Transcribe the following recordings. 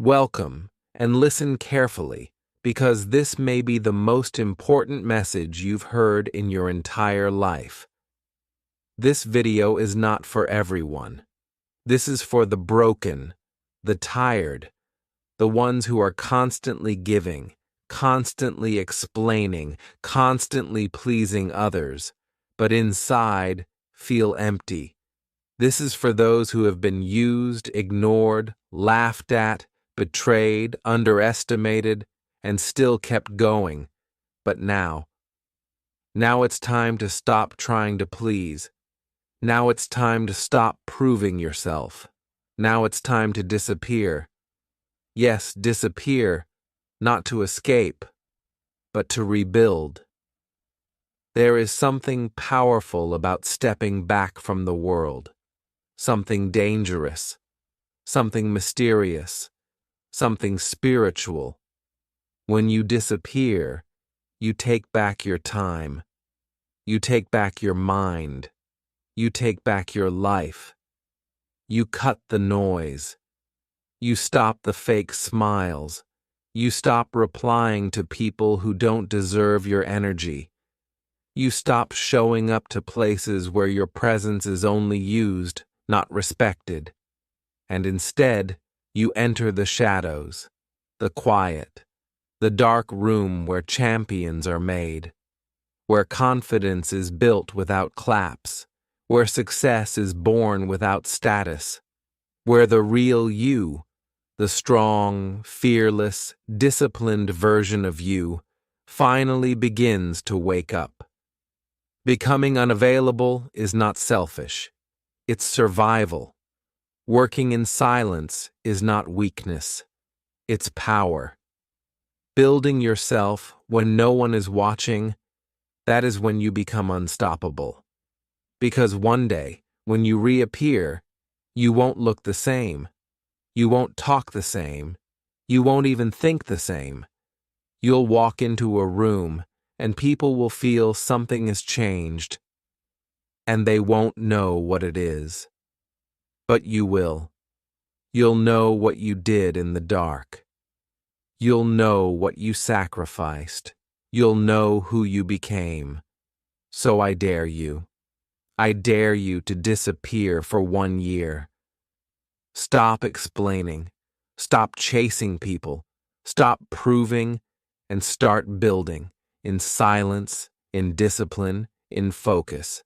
Welcome, and listen carefully, because this may be the most important message you've heard in your entire life. This video is not for everyone. This is for the broken, the tired, the ones who are constantly giving, constantly explaining, constantly pleasing others, but inside feel empty. This is for those who have been used, ignored, laughed at, betrayed, underestimated, and still kept going. But now it's time to stop trying to please. Now it's time to stop proving yourself. Now it's time to disappear. Yes, disappear, not to escape, but to rebuild. There is something powerful about stepping back from the world. Something dangerous, something mysterious, something spiritual. When you disappear, you take back your time. You take back your mind. You take back your life. You cut the noise. You stop the fake smiles. You stop replying to people who don't deserve your energy. You stop showing up to places where your presence is only used, not respected. And instead, you enter the shadows, the quiet, the dark room where champions are made, where confidence is built without claps, where success is born without status, where the real you, the strong, fearless, disciplined version of you, finally begins to wake up. Becoming unavailable is not selfish. It's survival. Working in silence is not weakness. It's power. Building yourself when no one is watching, that is when you become unstoppable. Because one day, when you reappear, you won't look the same. You won't talk the same. You won't even think the same. You'll walk into a room, and people will feel something has changed, and they won't know what it is. But you will. You'll know what you did in the dark. You'll know what you sacrificed. You'll know who you became. So I dare you. I dare you to disappear for 1 year. Stop explaining. Stop chasing people. Stop proving, and start building. In silence, in discipline, in focus.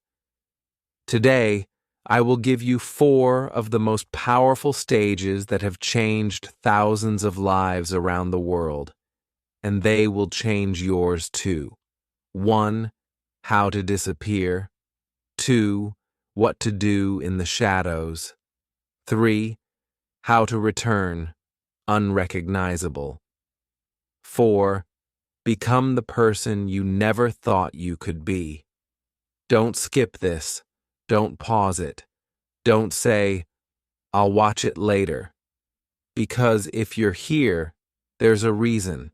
Today, I will give you 4 of the most powerful stages that have changed thousands of lives around the world, and they will change yours too. 1. How to disappear. 2. What to do in the shadows. 3. How to return, unrecognizable. 4. Become the person you never thought you could be. Don't skip this. Don't pause it. Don't say, "I'll watch it later." Because if you're here, there's a reason.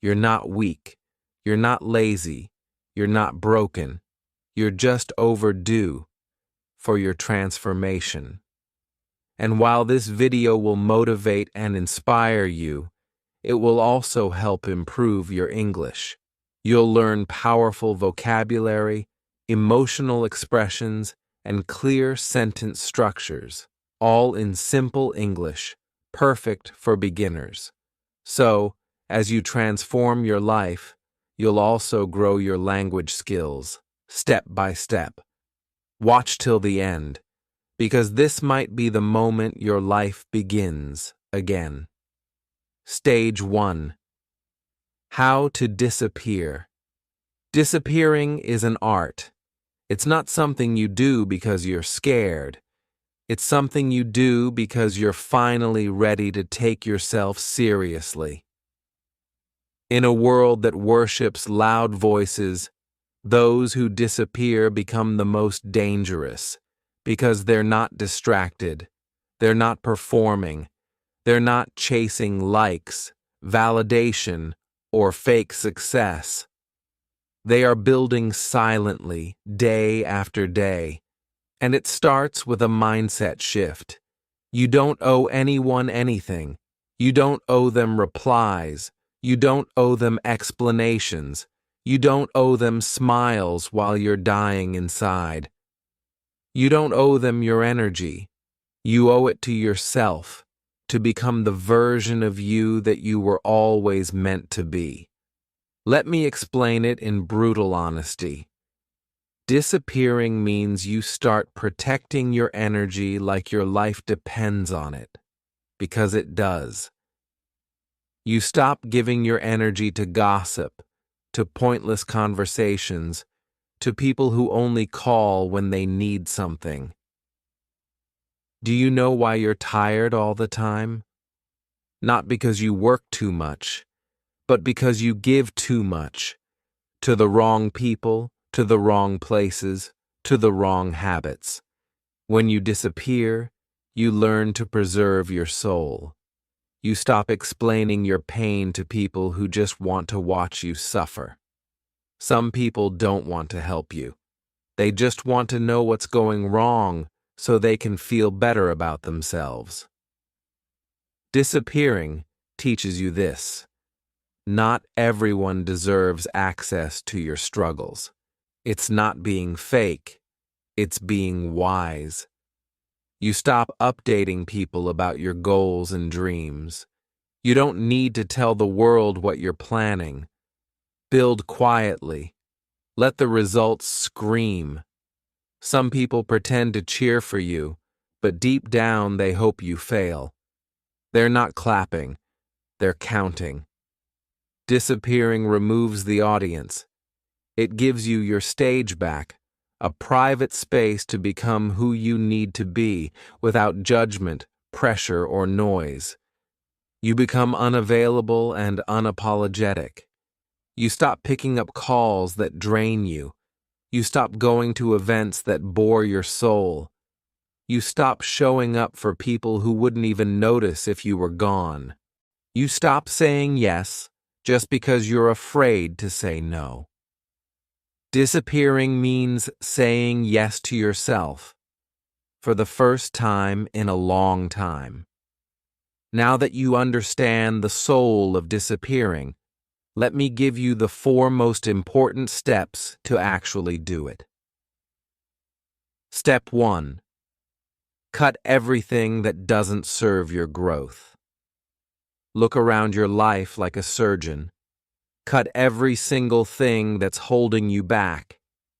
You're not weak. You're not lazy. You're not broken. You're just overdue for your transformation. And while this video will motivate and inspire you, it will also help improve your English. You'll learn powerful vocabulary, emotional expressions, and clear sentence structures, all in simple English, perfect for beginners. So, as you transform your life, you'll also grow your language skills, step by step. Watch till the end, because this might be the moment your life begins again. Stage 1. How to disappear. Disappearing is an art. It's not something you do because you're scared. It's something you do because you're finally ready to take yourself seriously. In a world that worships loud voices, those who disappear become the most dangerous because they're not distracted, they're not performing, they're not chasing likes, validation, or fake success. They are building silently, day after day. And it starts with a mindset shift. You don't owe anyone anything. You don't owe them replies. You don't owe them explanations. You don't owe them smiles while you're dying inside. You don't owe them your energy. You owe it to yourself to become the version of you that you were always meant to be. Let me explain it in brutal honesty. Disappearing means you start protecting your energy like your life depends on it, because it does. You stop giving your energy to gossip, to pointless conversations, to people who only call when they need something. Do you know why you're tired all the time? Not because you work too much, but because you give too much to the wrong people, to the wrong places, to the wrong habits. When you disappear, you learn to preserve your soul. You stop explaining your pain to people who just want to watch you suffer. Some people don't want to help you. They just want to know what's going wrong so they can feel better about themselves. Disappearing teaches you this. Not everyone deserves access to your struggles. It's not being fake, it's being wise. You stop updating people about your goals and dreams. You don't need to tell the world what you're planning. Build quietly. Let the results scream. Some people pretend to cheer for you, but deep down they hope you fail. They're not clapping, they're counting. Disappearing removes the audience. It gives you your stage back, a private space to become who you need to be without judgment, pressure, or noise. You become unavailable and unapologetic. You stop picking up calls that drain you. You stop going to events that bore your soul. You stop showing up for people who wouldn't even notice if you were gone. You stop saying yes just because you're afraid to say no. Disappearing means saying yes to yourself for the first time in a long time. Now that you understand the soul of disappearing, let me give you the 4 most important steps to actually do it. Step 1. Cut everything that doesn't serve your growth. Look around your life like a surgeon. Cut every single thing that's holding you back.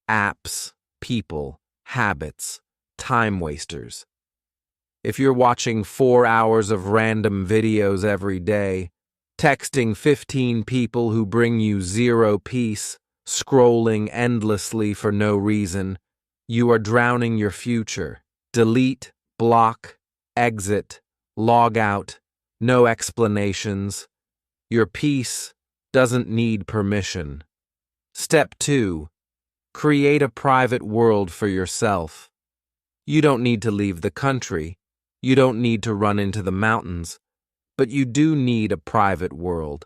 Apps, people, habits, time wasters. If you're watching 4 hours of random videos every day, texting 15 people who bring you zero peace, scrolling endlessly for no reason, you are drowning your future. Delete, block, exit, log out, no explanations. Your peace doesn't need permission. Step 2. Create a private world for yourself. You don't need to leave the country. You don't need to run into the mountains. But you do need a private world,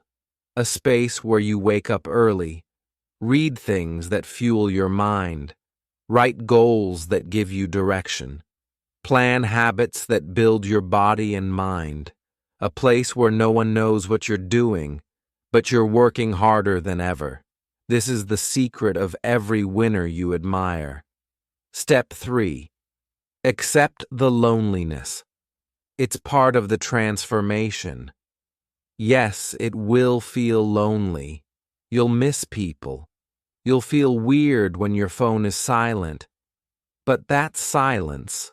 a space where you wake up early, read things that fuel your mind, write goals that give you direction, plan habits that build your body and mind, a place where no one knows what you're doing, but you're working harder than ever. This is the secret of every winner you admire. Step 3. Accept the loneliness. It's part of the transformation. Yes, it will feel lonely. You'll miss people. You'll feel weird when your phone is silent. But that's silence.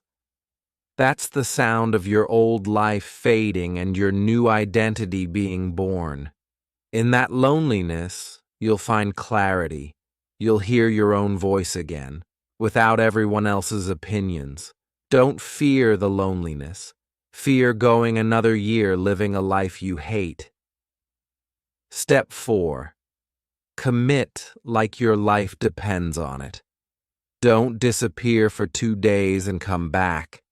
That's the sound of your old life fading and your new identity being born. In that loneliness, you'll find clarity. You'll hear your own voice again, without everyone else's opinions. Don't fear the loneliness. Fear going another year living a life you hate. Step 4. Commit like your life depends on it. Don't disappear for 2 days and come back.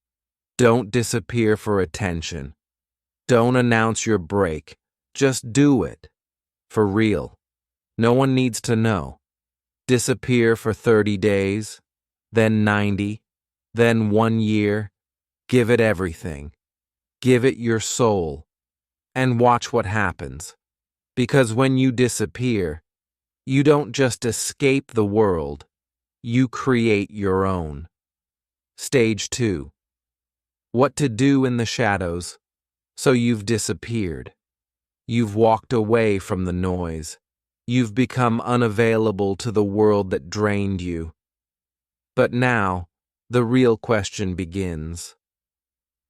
Don't disappear for attention. Don't announce your break. Just do it. For real. No one needs to know. Disappear for 30 days, then 90, then 1 year. Give it everything. Give it your soul. and watch what happens. Because when you disappear, you don't just escape the world, you create your own. Stage 2. What to do in the shadows. So you've disappeared. You've walked away from the noise. You've become unavailable to the world that drained you. But now, the real question begins.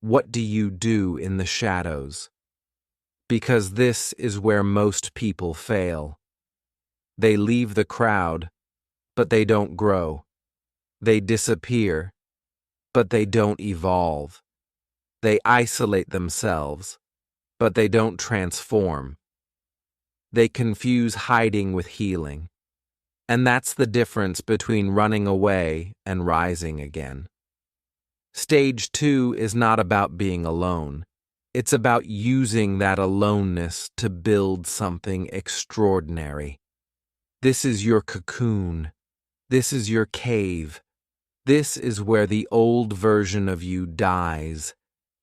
What do you do in the shadows? Because this is where most people fail. They leave the crowd, but they don't grow. They disappear, but they don't evolve. They isolate themselves, but they don't transform. They confuse hiding with healing. And that's the difference between running away and rising again. Stage 2 is not about being alone. It's about using that aloneness to build something extraordinary. This is your cocoon. This is your cave. This is where the old version of you dies,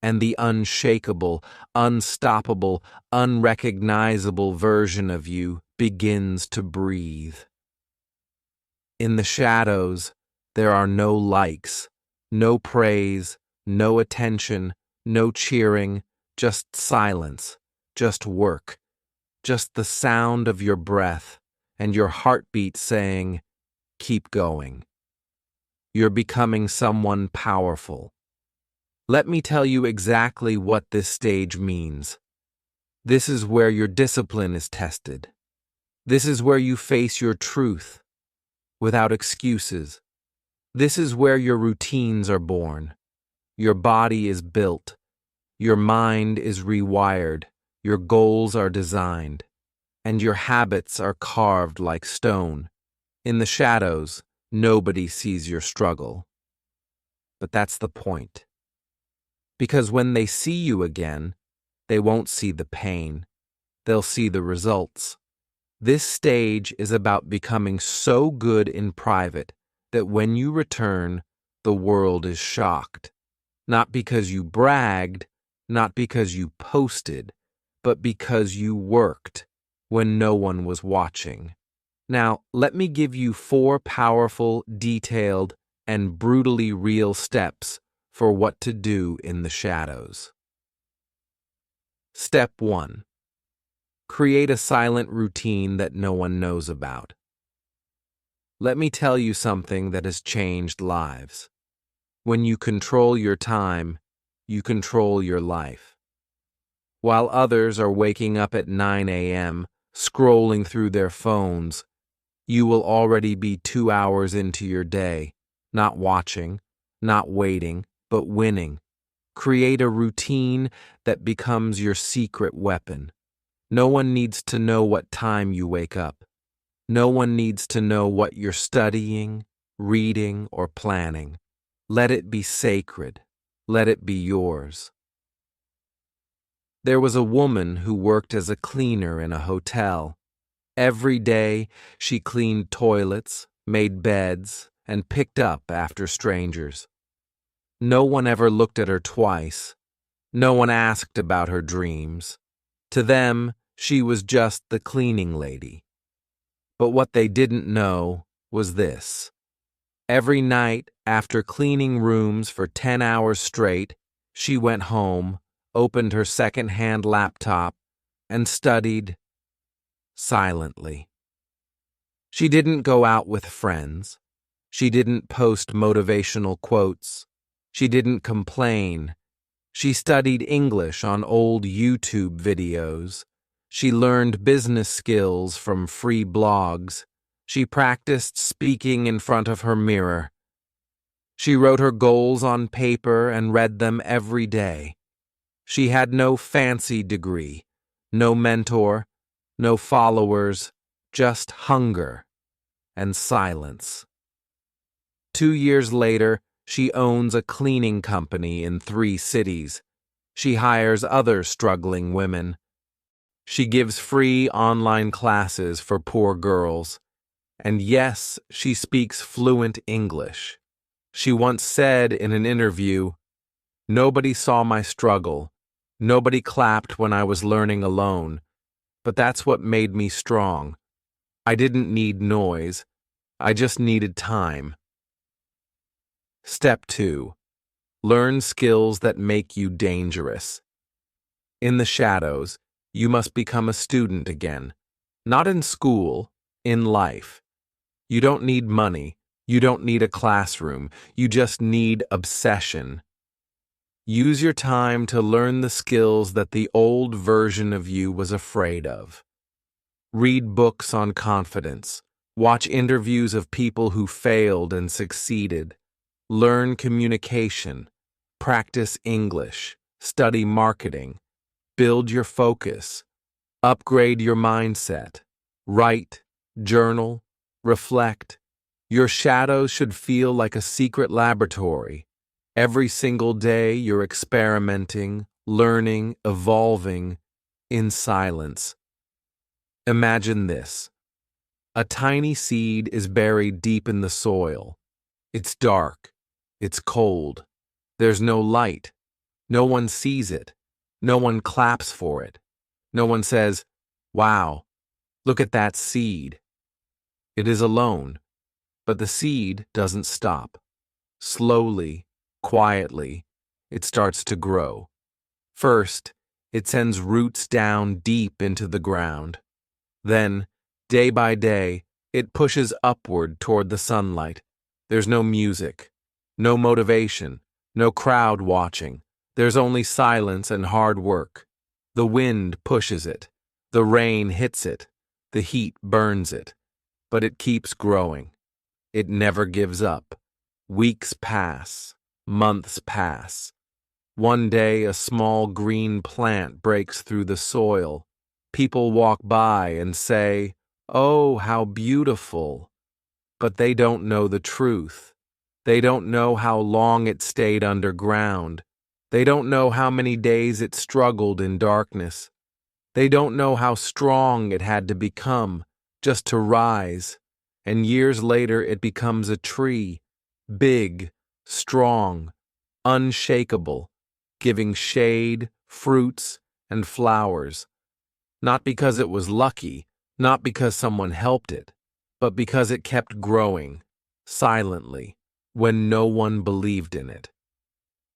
and the unshakable, unstoppable, unrecognizable version of you begins to breathe. In the shadows, there are no likes, no praise, no attention, no cheering, just silence, just work, just the sound of your breath and your heartbeat saying, "Keep going." You're becoming someone powerful. Let me tell you exactly what this stage means. This is where your discipline is tested. This is where you face your truth without excuses. This is where your routines are born. Your body is built. Your mind is rewired. Your goals are designed. And your habits are carved like stone. In the shadows, nobody sees your struggle. But that's the point. Because when they see you again, they won't see the pain. They'll see the results. This stage is about becoming so good in private that when you return, the world is shocked. Not because you bragged, not because you posted, but because you worked when no one was watching. Now, let me give you 4 powerful, detailed, and brutally real steps for what to do in the shadows. Step 1. Create a silent routine that no one knows about. Let me tell you something that has changed lives. When you control your time, you control your life. While others are waking up at 9 a.m., scrolling through their phones, you will already be 2 hours into your day, not watching, not waiting, but winning. Create a routine that becomes your secret weapon. No one needs to know what time you wake up. No one needs to know what you're studying, reading, or planning. Let it be sacred. Let it be yours. There was a woman who worked as a cleaner in a hotel. Every day, she cleaned toilets, made beds, and picked up after strangers. No one ever looked at her twice. No one asked about her dreams. To them, she was just the cleaning lady. But what they didn't know was this. Every night, after cleaning rooms for 10 hours straight, she went home, opened her second-hand laptop, and studied silently. She didn't go out with friends. She didn't post motivational quotes. She didn't complain. She studied English on old YouTube videos. She learned business skills from free blogs. She practiced speaking in front of her mirror. She wrote her goals on paper and read them every day. She had no fancy degree, no mentor, no followers, just hunger and silence. 2 years later, she owns a cleaning company in 3 cities. She hires other struggling women. She gives free online classes for poor girls. And yes, she speaks fluent English. She once said in an interview, "Nobody saw my struggle. Nobody clapped when I was learning alone, but that's what made me strong. I didn't need noise. I just needed time. Step 2. Learn skills that make you dangerous. In the shadows, you must become a student again. Not in school, in life. You don't need money. You don't need a classroom. You just need obsession. Use your time to learn the skills that the old version of you was afraid of. Read books on confidence. Watch interviews of people who failed and succeeded. Learn communication. Practice English. Study marketing. Build your focus. Upgrade your mindset. Write, journal, reflect. Your shadows should feel like a secret laboratory. Every single day you're experimenting, learning, evolving, in silence. Imagine this. A tiny seed is buried deep in the soil. It's dark. It's cold. There's no light. No one sees it. No one claps for it. No one says, "Wow, look at that seed." It is alone, but the seed doesn't stop. Slowly, quietly, it starts to grow. First, it sends roots down deep into the ground. Then, day by day, it pushes upward toward the sunlight. There's no music, no motivation, no crowd watching. There's only silence and hard work. The wind pushes it. The rain hits it. The heat burns it. But it keeps growing. It never gives up. Weeks pass. Months pass. One day, a small green plant breaks through the soil. People walk by and say, "Oh, how beautiful." But they don't know the truth. They don't know how long it stayed underground. They don't know how many days it struggled in darkness. They don't know how strong it had to become just to rise. And years later it becomes a tree, big, strong, unshakable, giving shade, fruits, and flowers. Not because it was lucky, not because someone helped it, but because it kept growing, silently, when no one believed in it.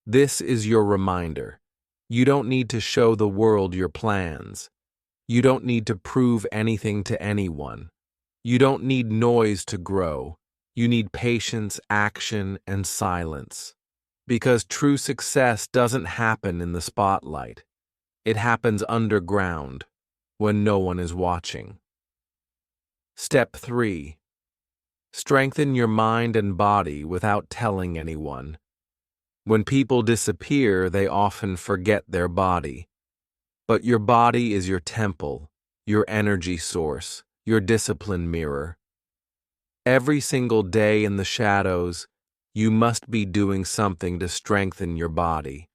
This is your reminder. You don't need to show the world your plans. You don't need to prove anything to anyone. You don't need noise to grow. You need patience, action, and silence. Because true success doesn't happen in the spotlight. It happens underground, when no one is watching. Step 3. Strengthen your mind and body without telling anyone. When people disappear, they often forget their body. But your body is your temple, your energy source, your discipline mirror. Every single day in the shadows, you must be doing something to strengthen your body.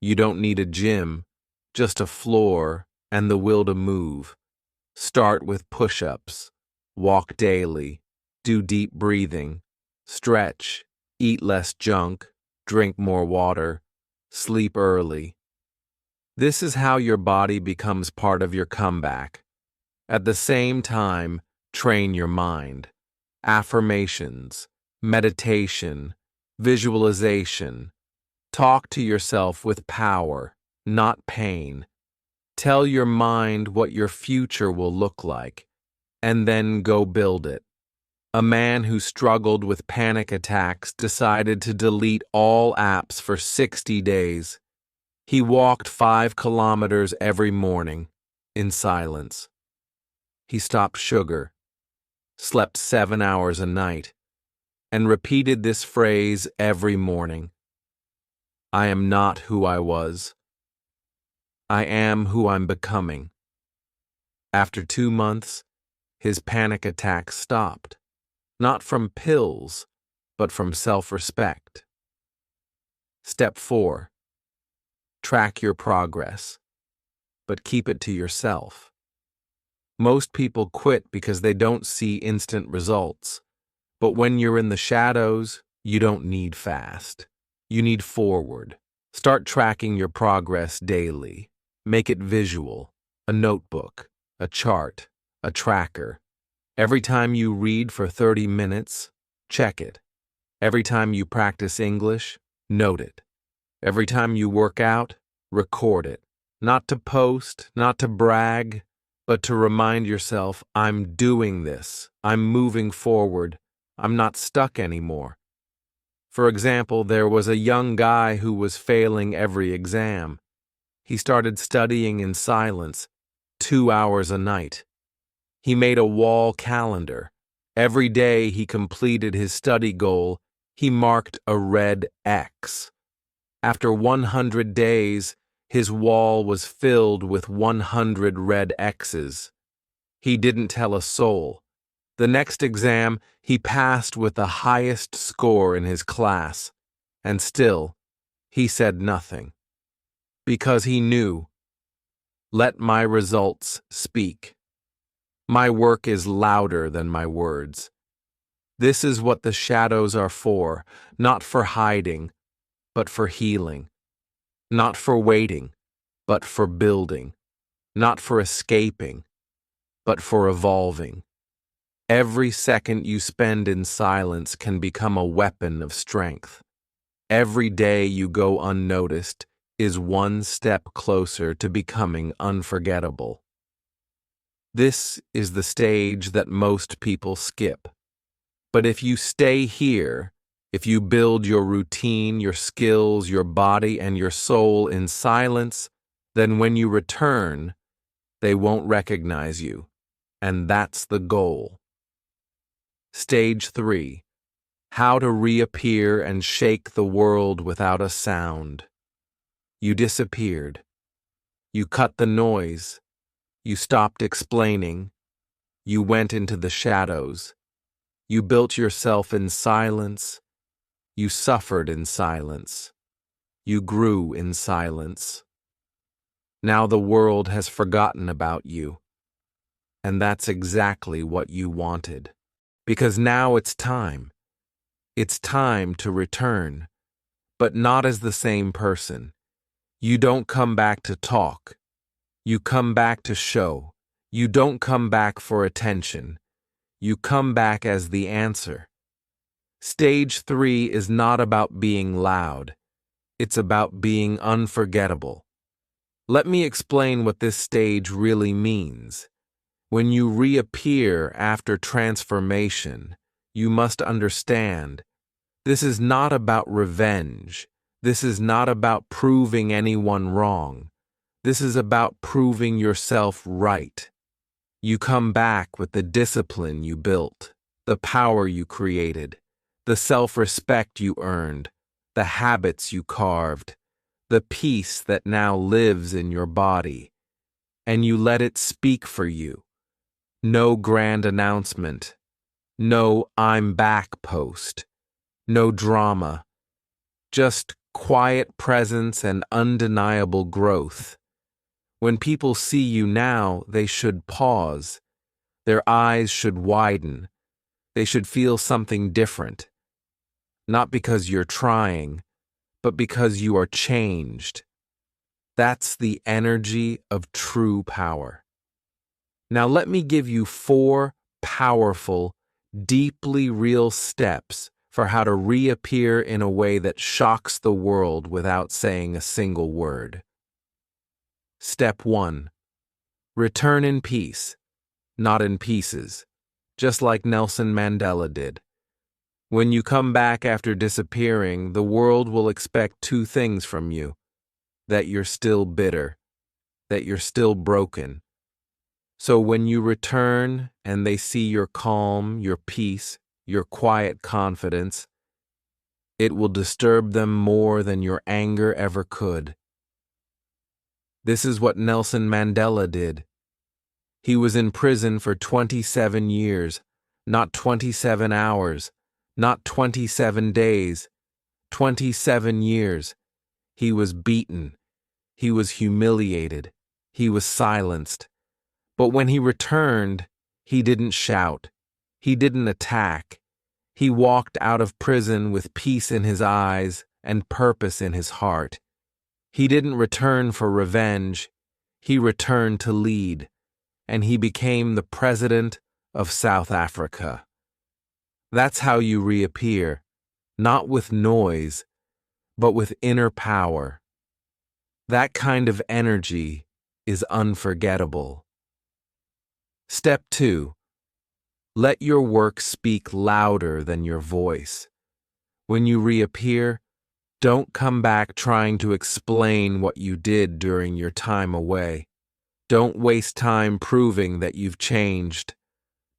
You don't need a gym, just a floor and the will to move. Start with push-ups, walk daily, do deep breathing, stretch, eat less junk, drink more water, sleep early. This is how your body becomes part of your comeback. At the same time, train your mind. Affirmations, meditation, visualization. Talk to yourself with power, not pain. Tell your mind what your future will look like, and then go build it. A man who struggled with panic attacks decided to delete all apps for 60 days. He walked 5 kilometers every morning, in silence. He stopped sugar, slept 7 hours a night, and repeated this phrase every morning. I am not who I was. I am who I'm becoming. After 2 months, his panic attacks stopped. Not from pills, but from self-respect. Step 4. Track your progress, but keep it to yourself. Most people quit because they don't see instant results. But when you're in the shadows, you don't need fast. You need forward. Start tracking your progress daily. Make it visual, a notebook, a chart, a tracker. Every time you read for 30 minutes, check it. Every time you practice English, note it. Every time you work out, record it. Not to post, not to brag, but to remind yourself, I'm doing this. I'm moving forward. I'm not stuck anymore. For example, there was a young guy who was failing every exam. He started studying in silence, 2 hours a night. He made a wall calendar. Every day he completed his study goal, he marked a red X. After 100 days, his wall was filled with 100 red X's. He didn't tell a soul. The next exam, he passed with the highest score in his class, and still, he said nothing. Because he knew, let my results speak. My work is louder than my words. This is what the shadows are for, not for hiding, but for healing. Not for waiting, but for building. Not for escaping, but for evolving. Every second you spend in silence can become a weapon of strength. Every day you go unnoticed is one step closer to becoming unforgettable. This is the stage that most people skip. But if you stay here, if you build your routine, your skills, your body, and your soul in silence, then when you return, they won't recognize you. And that's the goal. Stage 3. How to reappear and shake the world without a sound. You disappeared. You cut the noise. You stopped explaining. You went into the shadows. You built yourself in silence. You suffered in silence. You grew in silence. Now the world has forgotten about you. And that's exactly what you wanted. Because now it's time. It's time to return, but not as the same person. You don't come back to talk. You come back to show. You don't come back for attention. You come back as the answer. Stage 3 is not about being loud. It's about being unforgettable. Let me explain what this stage really means. When you reappear after transformation, you must understand, this is not about revenge. This is not about proving anyone wrong. This is about proving yourself right. You come back with the discipline you built, the power you created, the self-respect you earned, the habits you carved, the peace that now lives in your body, and you let it speak for you. No grand announcement, no I'm back post, no drama, just quiet presence and undeniable growth. When people see you now, they should pause. Their eyes should widen. They should feel something different. Not because you're trying, but because you are changed. That's the energy of true power. Now let me give you 4 powerful, deeply real steps for how to reappear in a way that shocks the world without saying a single word. Step 1. Return in peace, not in pieces, just like Nelson Mandela did. When you come back after disappearing, the world will expect 2 things from you: that you're still bitter, that you're still broken. So when you return and they see your calm, your peace, your quiet confidence, it will disturb them more than your anger ever could. This is what Nelson Mandela did. He was in prison for 27 years, not 27 hours, not 27 days, 27 years. He was beaten. He was humiliated. He was silenced. But when he returned, he didn't shout. He didn't attack. He walked out of prison with peace in his eyes and purpose in his heart. He didn't return for revenge. He returned to lead, and he became the president of South Africa. That's how you reappear, not with noise, but with inner power. That kind of energy is unforgettable. Step 2. Let your work speak louder than your voice. When you reappear, don't come back trying to explain what you did during your time away. Don't waste time proving that you've changed.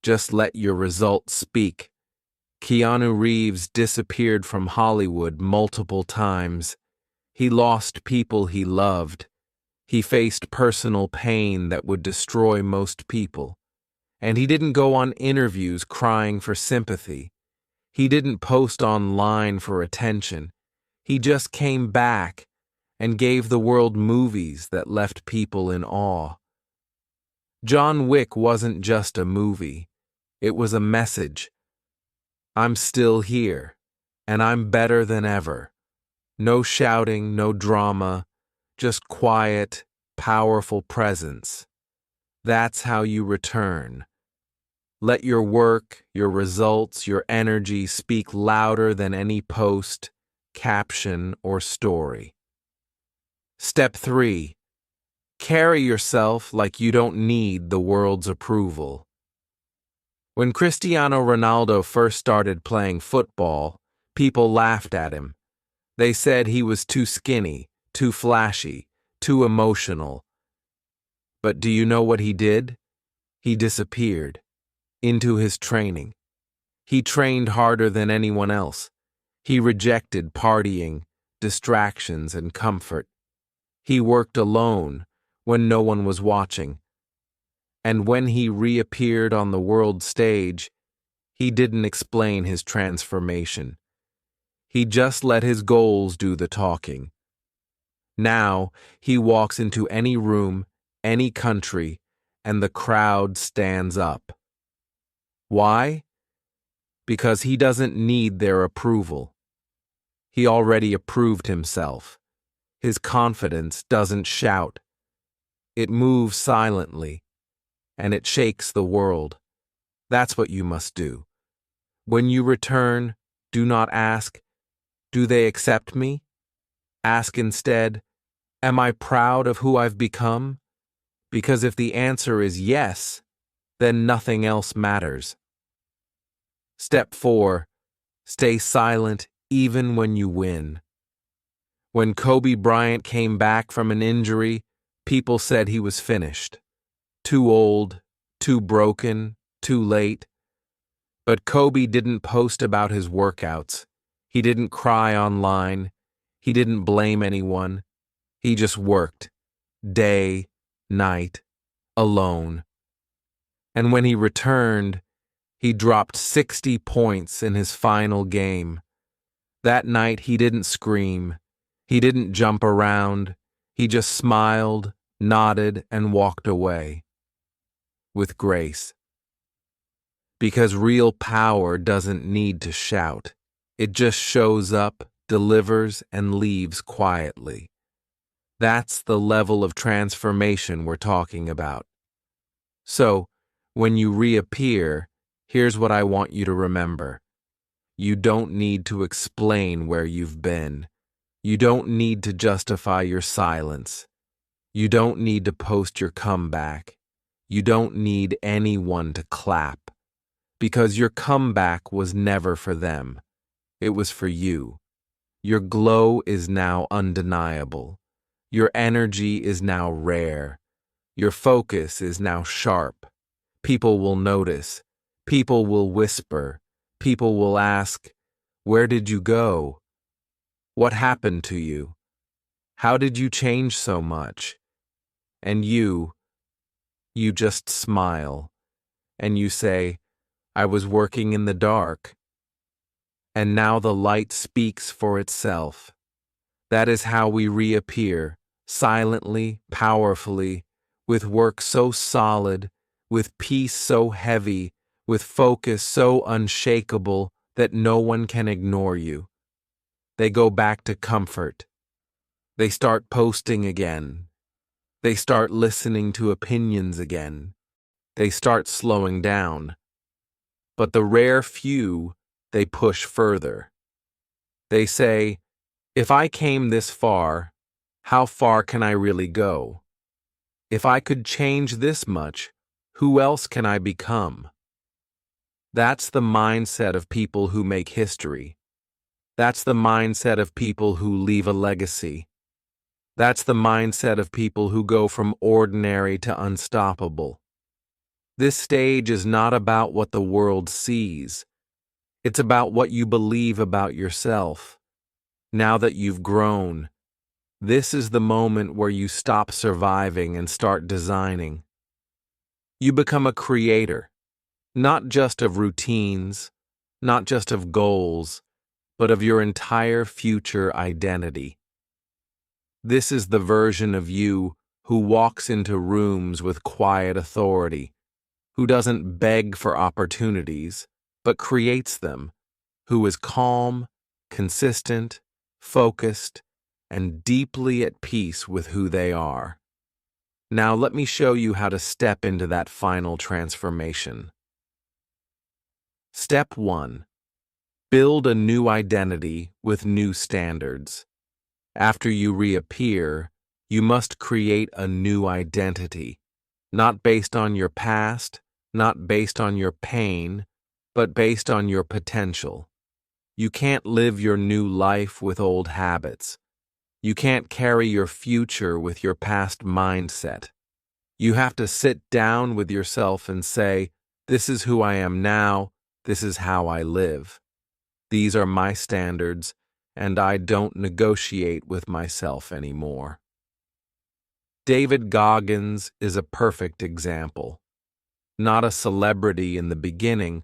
Just let your results speak. Keanu Reeves disappeared from Hollywood multiple times. He lost people he loved. He faced personal pain that would destroy most people. And he didn't go on interviews crying for sympathy. He didn't post online for attention. He just came back and gave the world movies that left people in awe. John Wick wasn't just a movie. It was a message. I'm still here, and I'm better than ever. No shouting, no drama, just quiet, powerful presence. That's how you return. Let your work, your results, your energy speak louder than any post, caption, or story. Step 3. Carry yourself like you don't need the world's approval. When Cristiano Ronaldo first started playing football, people laughed at him. They said he was too skinny, too flashy, too emotional. But do you know what he did? He disappeared into his training. He trained harder than anyone else. He rejected partying, distractions, and comfort. He worked alone when no one was watching. And when he reappeared on the world stage, he didn't explain his transformation. He just let his goals do the talking. Now, he walks into any room, any country, and the crowd stands up. Why? Because he doesn't need their approval. He already approved himself. His confidence doesn't shout. It moves silently, and it shakes the world. That's what you must do. When you return, do not ask, "Do they accept me?" Ask instead, "Am I proud of who I've become?" Because if the answer is yes, then nothing else matters. Step 4. Stay silent even when you win. When Kobe Bryant came back from an injury, people said he was finished. Too old, too broken, too late. But Kobe didn't post about his workouts. He didn't cry online. He didn't blame anyone. He just worked. Day, night, alone. And when he returned, he dropped 60 points in his final game. That night he didn't scream. He didn't jump around. He just smiled, nodded, and walked away. With grace. Because real power doesn't need to shout. It just shows up, delivers, and leaves quietly. That's the level of transformation we're talking about. So, when you reappear, here's what I want you to remember. You don't need to explain where you've been. You don't need to justify your silence. You don't need to post your comeback. You don't need anyone to clap. Because your comeback was never for them. It was for you. Your glow is now undeniable. Your energy is now rare. Your focus is now sharp. People will notice. People will whisper. People will ask, "Where did you go? What happened to you? How did you change so much?" And you just smile. And you say, "I was working in the dark." And now the light speaks for itself. That is how we reappear, silently, powerfully, with work so solid, with peace so heavy, with focus so unshakable that no one can ignore you. They go back to comfort. They start posting again. They start listening to opinions again. They start slowing down. But the rare few, they push further. They say, if I came this far, how far can I really go? If I could change this much, who else can I become? That's the mindset of people who make history. That's the mindset of people who leave a legacy. That's the mindset of people who go from ordinary to unstoppable. This stage is not about what the world sees. It's about what you believe about yourself. Now that you've grown, this is the moment where you stop surviving and start designing. You become a creator, not just of routines, not just of goals, but of your entire future identity. This is the version of you who walks into rooms with quiet authority, who doesn't beg for opportunities, but creates them, who is calm, consistent, focused, and deeply at peace with who they are. Now let me show you how to step into that final transformation. Step 1. Build a new identity with new standards. After you reappear, you must create a new identity, not based on your past, not based on your pain, but based on your potential. You can't live your new life with old habits. You can't carry your future with your past mindset. You have to sit down with yourself and say, this is who I am now, this is how I live. These are my standards, and I don't negotiate with myself anymore. David Goggins is a perfect example. Not a celebrity in the beginning,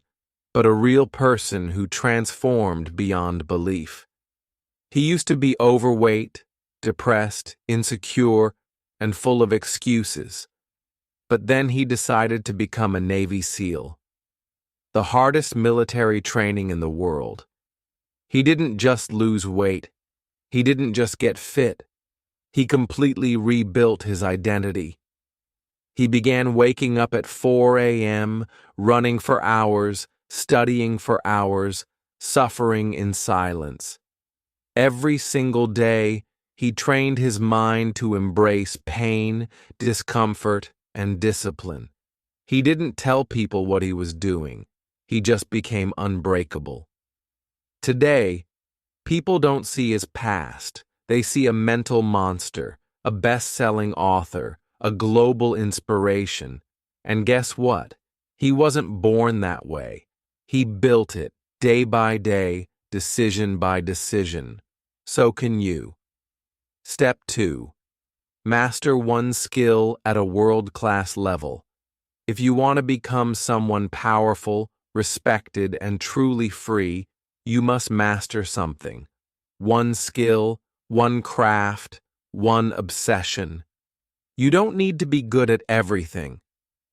but a real person who transformed beyond belief. He used to be overweight, depressed, insecure, and full of excuses. But then he decided to become a Navy SEAL, the hardest military training in the world. He didn't just lose weight. He didn't just get fit. He completely rebuilt his identity. He began waking up at 4 a.m., running for hours, studying for hours, suffering in silence. Every single day, he trained his mind to embrace pain, discomfort, and discipline. He didn't tell people what he was doing. He just became unbreakable. Today, people don't see his past. They see a mental monster, a best-selling author, a global inspiration. And guess what? He wasn't born that way. He built it, day by day, decision by decision. So can you. Step 2. Master one skill at a world-class level. If you want to become someone powerful, respected, and truly free, you must master something. One skill, one craft, one obsession. You don't need to be good at everything.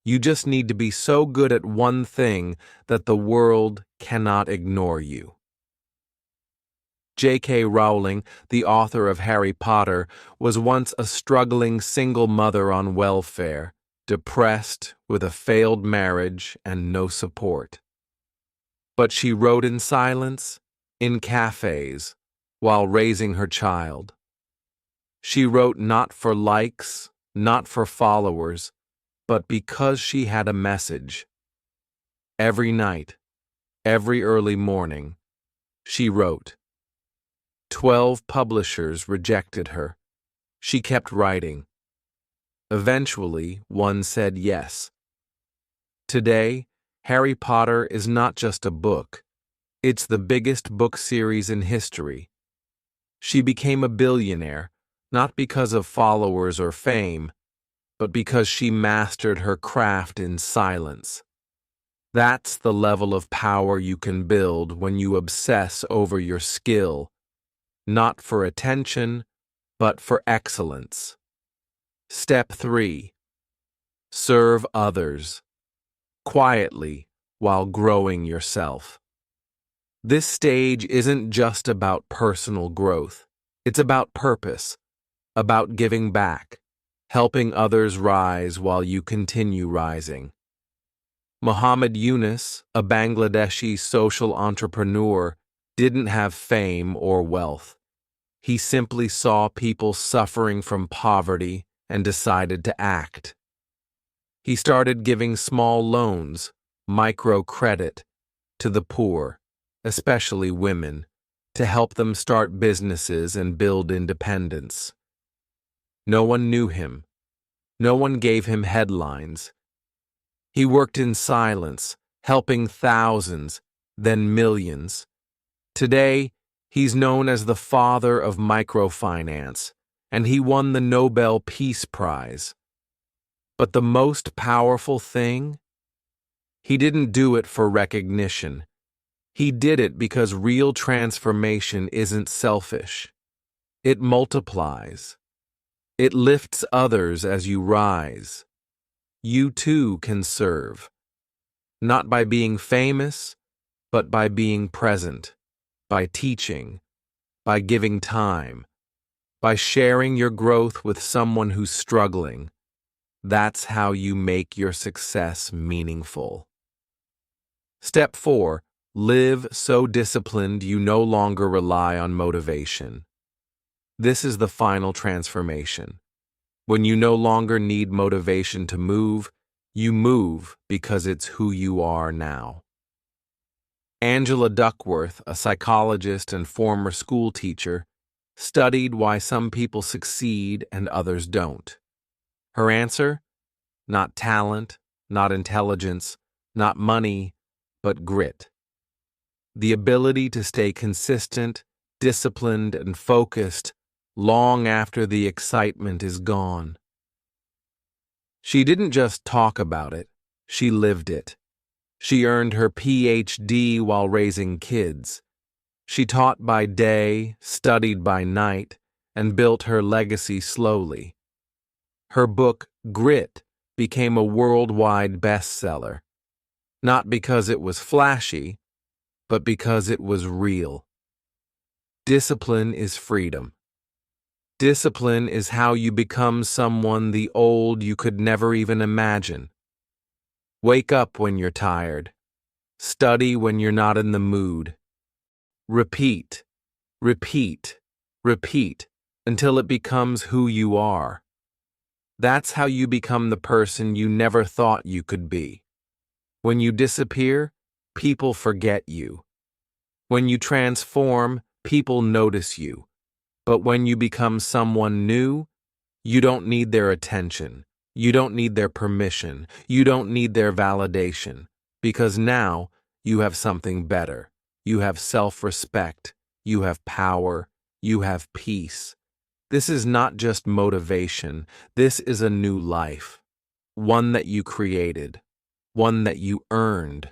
You just need to be so good at one thing that the world cannot ignore you. J.K. Rowling, the author of Harry Potter, was once a struggling single mother on welfare, depressed, with a failed marriage and no support. But she wrote in silence, in cafes, while raising her child. She wrote not for likes, not for followers, but because she had a message. Every night, every early morning, she wrote. 12 publishers rejected her. She kept writing. Eventually, one said yes. Today, Harry Potter is not just a book. It's the biggest book series in history. She became a billionaire, not because of followers or fame, but because she mastered her craft in silence. That's the level of power you can build when you obsess over your skill, not for attention, but for excellence. Step 3. Serve others, quietly while growing yourself. This stage isn't just about personal growth. It's about purpose. about giving back, helping others rise while you continue rising. Muhammad Yunus, a Bangladeshi social entrepreneur, didn't have fame or wealth. He simply saw people suffering from poverty and decided to act. He started giving small loans, microcredit, to the poor, especially women, to help them start businesses and build independence. No one knew him. No one gave him headlines. He worked in silence, helping thousands, then millions. Today, he's known as the father of microfinance, and he won the Nobel Peace Prize. But the most powerful thing? He didn't do it for recognition. He did it because real transformation isn't selfish. It multiplies. It lifts others as you rise. You too can serve, not by being famous, but by being present, by teaching, by giving time, by sharing your growth with someone who's struggling. That's how you make your success meaningful. Step 4. Live so disciplined you no longer rely on motivation. This is the final transformation. When you no longer need motivation to move, you move because it's who you are now. Angela Duckworth, a psychologist and former school teacher, studied why some people succeed and others don't. Her answer? Not talent, not intelligence, not money, but grit. The ability to stay consistent, disciplined, and focused long after the excitement is gone. She didn't just talk about it, she lived it. She earned her PhD while raising kids. She taught by day, studied by night, and built her legacy slowly. Her book, Grit, became a worldwide bestseller, not because it was flashy, but because it was real. Discipline is freedom. Discipline is how you become someone the old you could never even imagine. Wake up when you're tired. Study when you're not in the mood. Repeat, repeat, repeat until it becomes who you are. That's how you become the person you never thought you could be. When you disappear, people forget you. When you transform, people notice you. But when you become someone new, you don't need their attention. You don't need their permission. You don't need their validation. Because now you have something better. You have self-respect. You have power. You have peace. This is not just motivation. This is a new life. One that you created. One that you earned.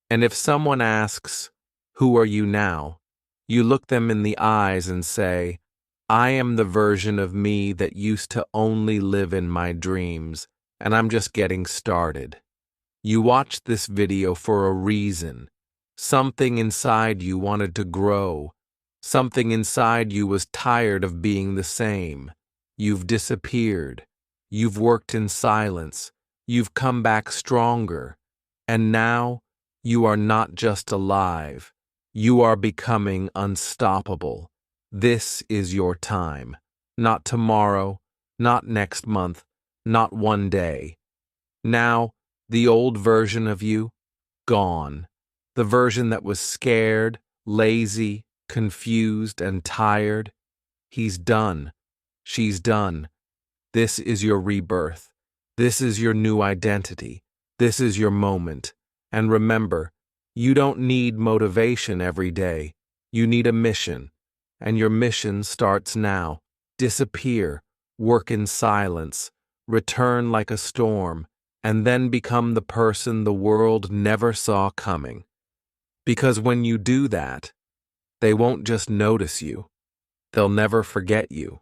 And if someone asks, "Who are you now?" you look them in the eyes and say, "I am the version of me that used to only live in my dreams, and I'm just getting started." You watched this video for a reason. Something inside you wanted to grow. Something inside you was tired of being the same. You've disappeared. You've worked in silence. You've come back stronger. And now, you are not just alive. You are becoming unstoppable. This is your time. Not tomorrow, not next month, not one day. Now, the old version of you, gone. The version that was scared, lazy, confused, and tired. He's done. She's done. This is your rebirth. This is your new identity. This is your moment. And remember, you don't need motivation every day. You need a mission. And your mission starts now. Disappear, work in silence, return like a storm, and then become the person the world never saw coming. Because when you do that, they won't just notice you. They'll never forget you.